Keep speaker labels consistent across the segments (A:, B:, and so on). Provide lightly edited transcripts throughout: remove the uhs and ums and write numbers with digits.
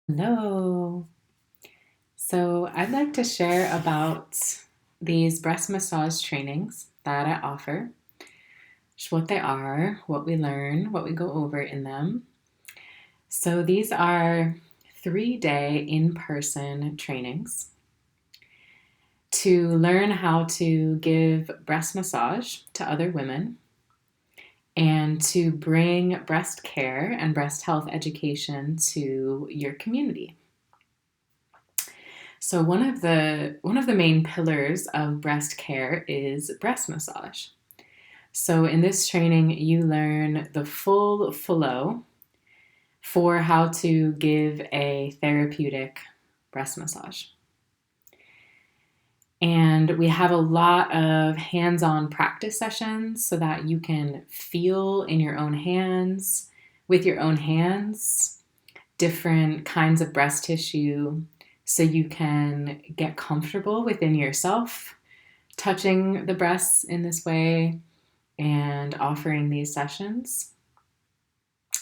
A: Hello. So, I'd like to share about these breast massage trainings that I offer, just what they are, what we learn, what we go over in them. So, these are 3-day in person trainings to learn how to give breast massage to other women and to bring breast care and breast health education to your community. So one of the main pillars of breast care is breast massage. So in this training, you learn the full flow for how to give a therapeutic breast massage. And we have a lot of hands-on practice sessions so that you can feel in your own hands, with your own hands, different kinds of breast tissue so you can get comfortable within yourself touching the breasts in this way and offering these sessions.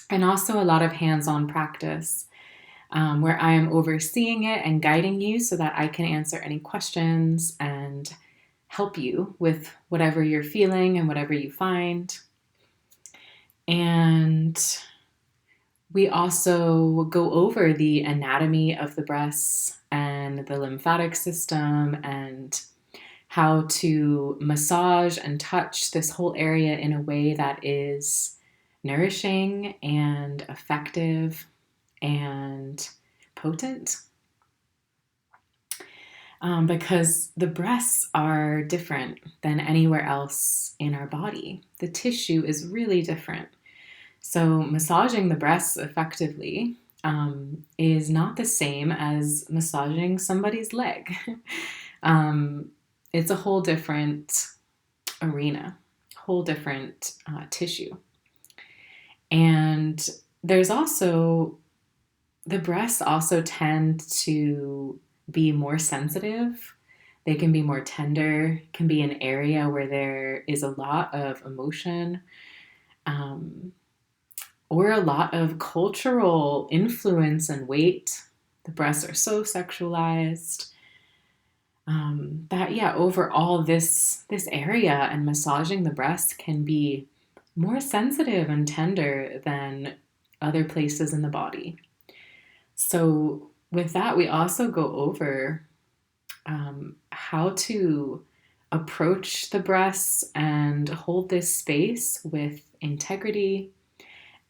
A: And also a lot of hands on practice where I am overseeing it and guiding you so that I can answer any questions and help you with whatever you're feeling and whatever you find. And we also go over the anatomy of the breasts and the lymphatic system and how to massage and touch this whole area in a way that is nourishing and effective and potent. Because the breasts are different than anywhere else in our body. The tissue is really different. So, massaging the breasts effectively is not the same as massaging somebody's leg. um, it's a whole different arena, whole different tissue. And there's also, the breasts also tend to be more sensitive. They can be more tender, can be an area where there is a lot of emotion. Um, or a lot of cultural influence and weight. The breasts are so sexualized that yeah, overall this area and massaging the breast can be more sensitive and tender than other places in the body. So with that, we also go over how to approach the breasts and hold this space with integrity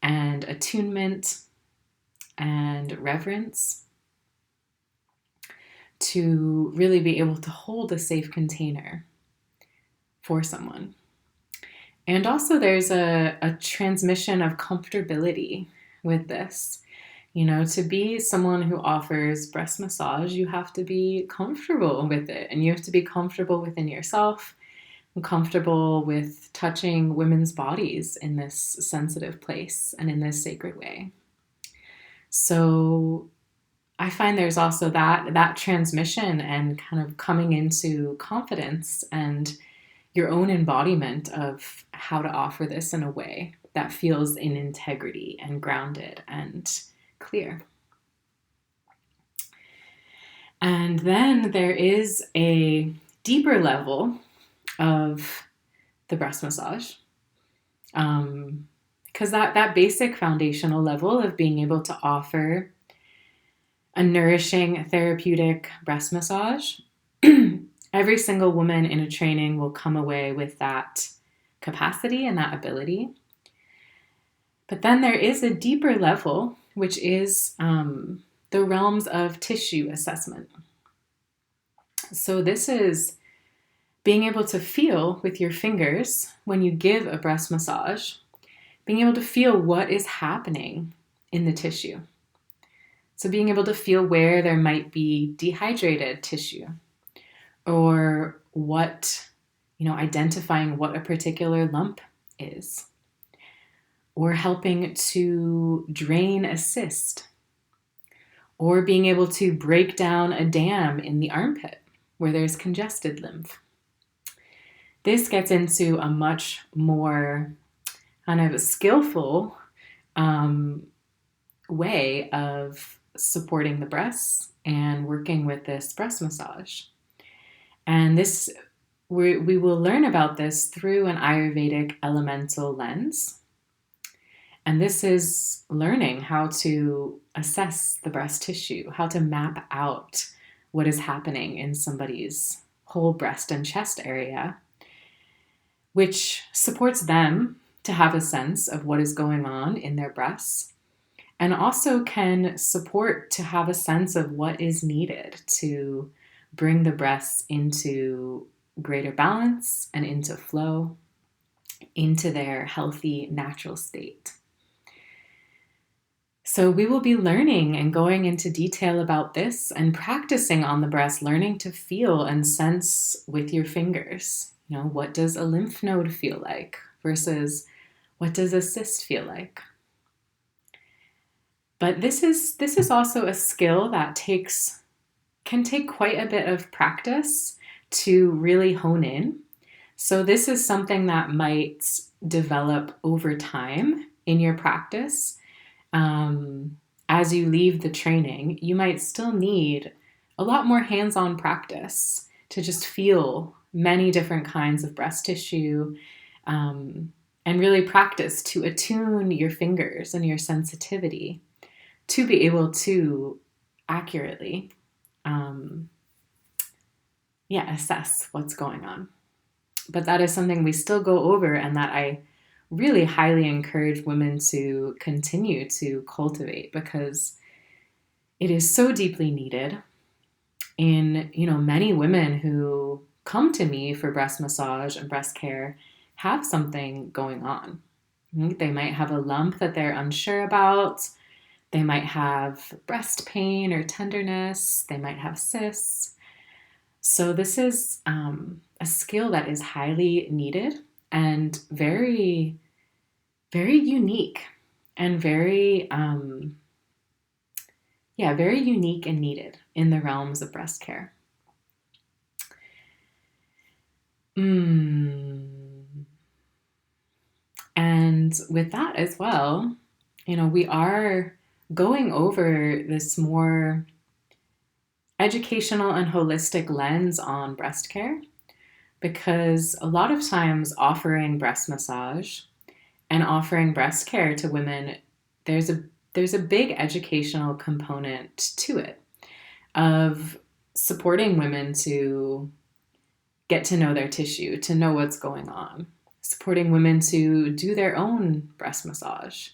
A: and attunement and reverence to really be able to hold a safe container for someone. And also, there's a transmission of comfortability with this. You know, to be someone who offers breast massage, you have to be comfortable with it and you have to be comfortable within yourself and comfortable with touching women's bodies in this sensitive place and in this sacred way. So I find there's also that transmission and kind of coming into confidence and your own embodiment of how to offer this in a way that feels in integrity and grounded and clear. And then there is a deeper level of the breast massage. Because that basic foundational level of being able to offer a nourishing therapeutic breast massage, every single woman in a training will come away with that capacity and that ability. But then there is a deeper level, which is the realms of tissue assessment. So this is being able to feel with your fingers when you give a breast massage, being able to feel what is happening in the tissue. So being able to feel where there might be dehydrated tissue or what, identifying what a particular lump is or helping to drain a cyst or being able to break down a dam in the armpit where there's congested lymph. This gets into a much more kind of skillful way of supporting the breasts and working with this breast massage. And we will learn about this through an Ayurvedic elemental lens. And this is learning how to assess the breast tissue, how to map out what is happening in somebody's whole breast and chest area, which supports them to have a sense of what is going on in their breasts, and also can support to have a sense of what is needed to bring the breasts into greater balance and into flow, into their healthy, natural state. So we will be learning and going into detail about this and practicing on the breast, learning to feel and sense with your fingers. What does a lymph node feel like versus what does a cyst feel like? But this is also a skill that can take quite a bit of practice to really hone in. So this is something that might develop over time in your practice. As you leave the training, you might still need a lot more hands-on practice to just feel many different kinds of breast tissue, and really practice to attune your fingers and your sensitivity to be able to accurately assess what's going on. But that is something we still go over, and that I really highly encourage women to continue to cultivate, because it is so deeply needed in, many women who come to me for breast massage and breast care have something going on. They might have a lump that they're unsure about. They might have breast pain or tenderness. They might have cysts. So this is a skill that is highly needed and very, very unique and very unique and needed in the realms of breast care. And with that as well, we are going over this more educational and holistic lens on breast care, because a lot of times offering breast massage and offering breast care to women, there's a big educational component to it of supporting women to get to know their tissue, to know what's going on, supporting women to do their own breast massage,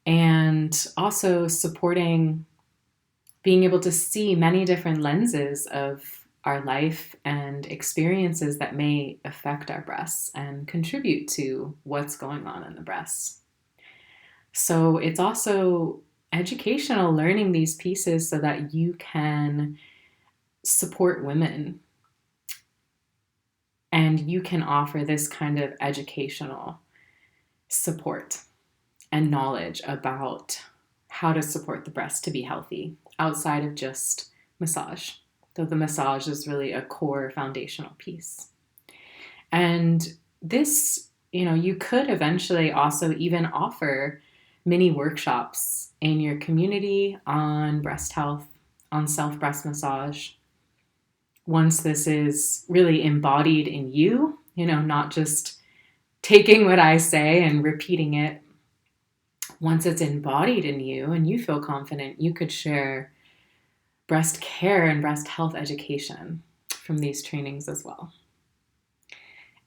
A: and also supporting being able to see many different lenses of our life and experiences that may affect our breasts and contribute to what's going on in the breasts. So it's also educational, learning these pieces so that you can support women and you can offer this kind of educational support and knowledge about how to support the breast to be healthy outside of just massage, though the massage is really a core foundational piece. And this, you could eventually also even offer mini workshops in your community on breast health, on self-breast massage. Once this is really embodied in you, not just taking what I say and repeating it. Once it's embodied in you and you feel confident, you could share breast care and breast health education from these trainings as well.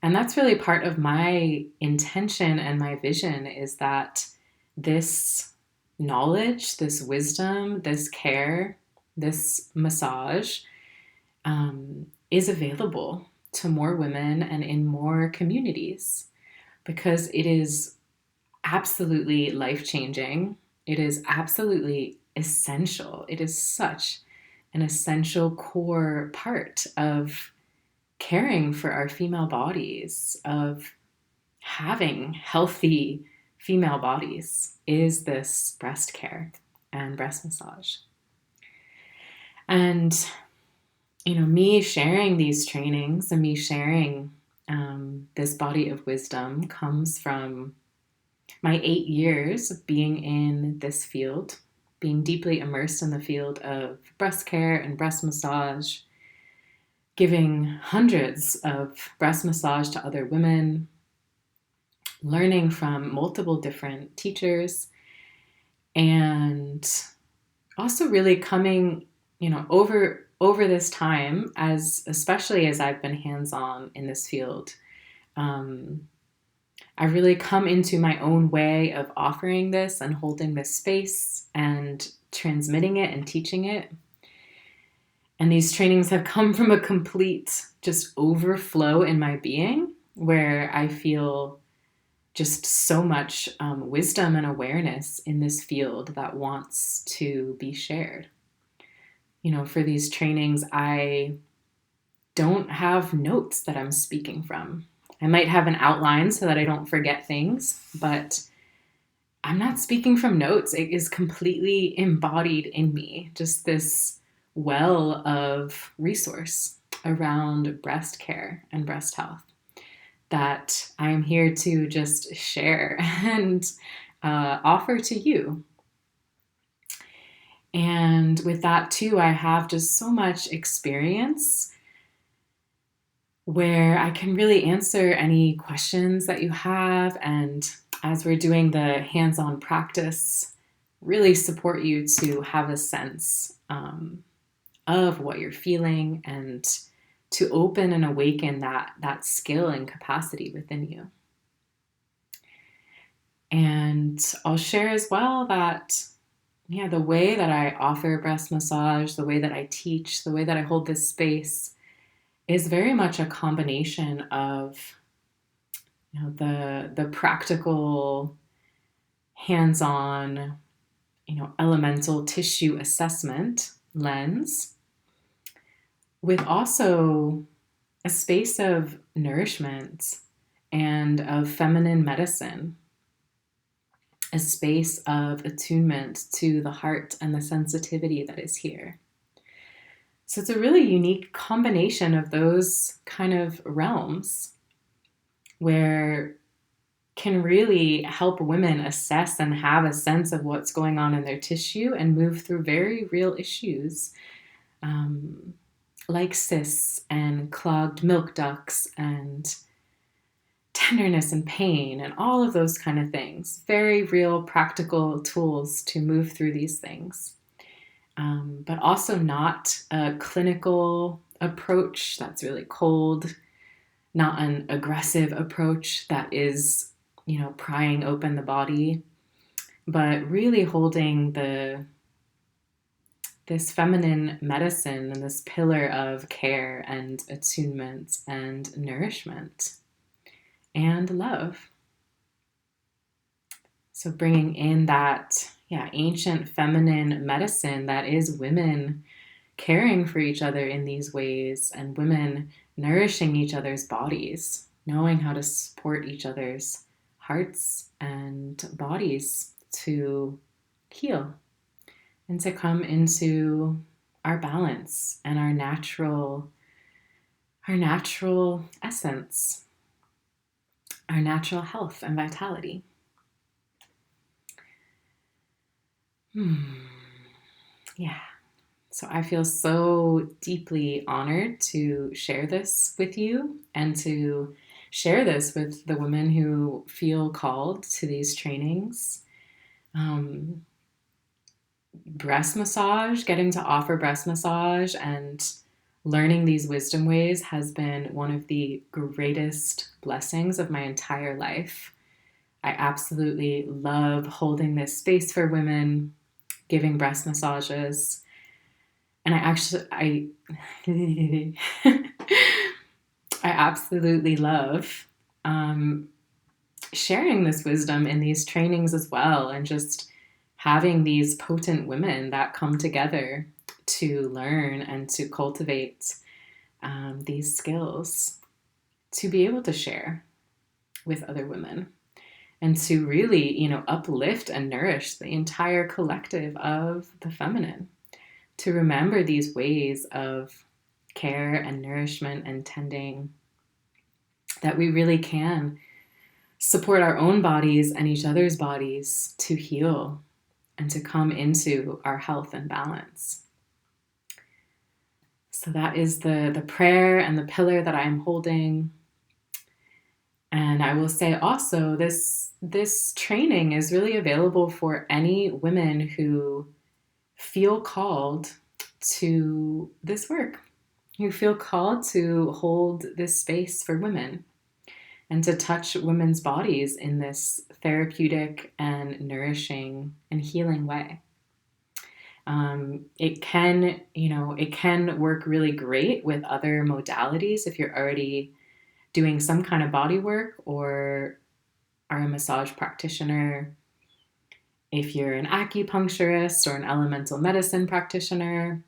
A: And that's really part of my intention and my vision, is that this knowledge, this wisdom, this care, this massage is available to more women and in more communities, because it is absolutely life-changing. It is absolutely essential. It is such an essential core part of caring for our female bodies, of having healthy female bodies, is this breast care and breast massage. And, me sharing these trainings and me sharing this body of wisdom comes from my 8 years of being in this field, being deeply immersed in the field of breast care and breast massage, giving hundreds of breast massage to other women, learning from multiple different teachers, and also really coming, over this time, especially as I've been hands-on in this field, I've really come into my own way of offering this and holding this space and transmitting it and teaching it. And these trainings have come from a complete just overflow in my being, where I feel just so much wisdom and awareness in this field that wants to be shared. For these trainings, I don't have notes that I'm speaking from. I might have an outline so that I don't forget things, but I'm not speaking from notes. It is completely embodied in me, just this well of resource around breast care and breast health that I am here to just share and offer to you. And with that too, I have just so much experience where I can really answer any questions that you have. And as we're doing the hands-on practice, really support you to have a sense of what you're feeling and to open and awaken that skill and capacity within you. And I'll share as well that, the way that I offer breast massage, the way that I teach, the way that I hold this space is very much a combination of, the practical, hands-on, elemental tissue assessment lens, with also a space of nourishment and of feminine medicine, a space of attunement to the heart and the sensitivity that is here. So it's a really unique combination of those kind of realms where can really help women assess and have a sense of what's going on in their tissue and move through very real issues like cysts and clogged milk ducts and tenderness and pain and all of those kind of things. Very real practical tools to move through these things. But also not a clinical approach that's really cold, not an aggressive approach that is, prying open the body, but really holding this feminine medicine and this pillar of care and attunement and nourishment and love. So bringing in that, ancient feminine medicine that is women caring for each other in these ways and women nourishing each other's bodies, knowing how to support each other's hearts and bodies to heal and to come into our balance and our natural essence, our natural health and vitality. Yeah. So I feel so deeply honored to share this with you and to share this with the women who feel called to these trainings. Breast massage, getting to offer breast massage and learning these wisdom ways has been one of the greatest blessings of my entire life. I absolutely love holding this space for women, giving breast massages. And I absolutely love sharing this wisdom in these trainings as well, and just having these potent women that come together to learn and to cultivate these skills to be able to share with other women and to really, uplift and nourish the entire collective of the feminine, to remember these ways of care and nourishment and tending, that we really can support our own bodies and each other's bodies to heal and to come into our health and balance. So that is the prayer and the pillar that I'm holding. And I will say also, this training is really available for any women who feel called to this work, who feel called to hold this space for women and to touch women's bodies in this therapeutic and nourishing and healing way. It can work really great with other modalities if you're already doing some kind of body work or are a massage practitioner. If you're an acupuncturist or an elemental medicine practitioner,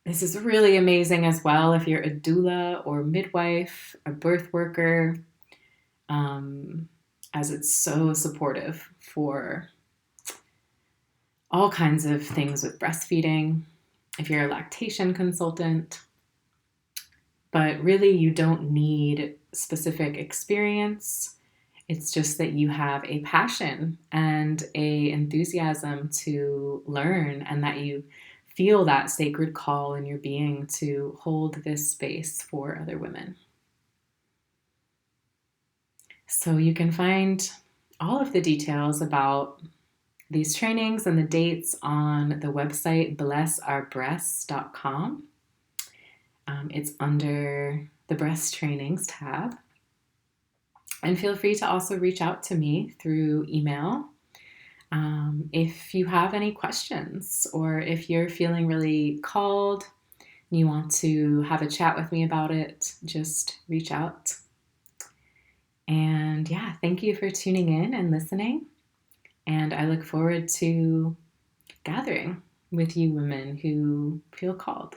A: this is really amazing as well if you're a doula or midwife, a birth worker, as it's so supportive for all kinds of things with breastfeeding. If you're a lactation consultant, but really you don't need specific experience. It's just that you have a passion and a enthusiasm to learn, and that you feel that sacred call in your being to hold this space for other women. So you can find all of the details about these trainings and the dates on the website blessourBreasts.com. It's under the breast trainings tab. And feel free to also reach out to me through email if you have any questions, or if you're feeling really called and you want to have a chat with me about it, just reach out. And yeah, thank you for tuning in and listening. And I look forward to gathering with you women who feel called.